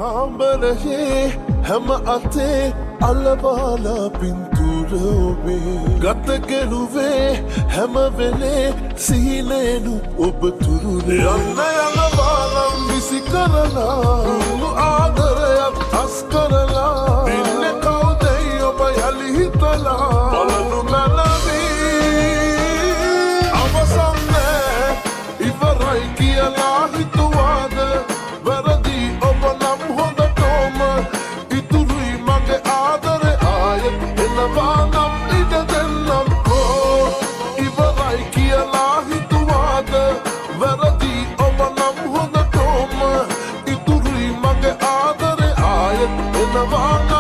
කාමරයේ හැම අතේ අලබාලා පින්තූර ඔබේ ගත කෙළුවේ හැම වෙලේ සීනේනු ඔබ තුරුනේ යන්න යන බාලම් විසි කරලා උණු ආදරයක් අස් කරලා ඉන්නේ කවුදයි ඔබ යලි හිතලා බලනු මැනවී අවසන් නෑ ඉවරයි කියලා හිතුවාද වැරදි ඔබ නම් හොඳටම ඉතුරුයි මගේ ආදරේ ආයෙත් එනවා නම් ඉඩ දෙන්නම්කෝ ඉවරයි කියලා හිතුවාද වැරදි ඔබ නම් හොඳටම ඉතුරුයි මගේ ආදරේ ආයෙත් එනවා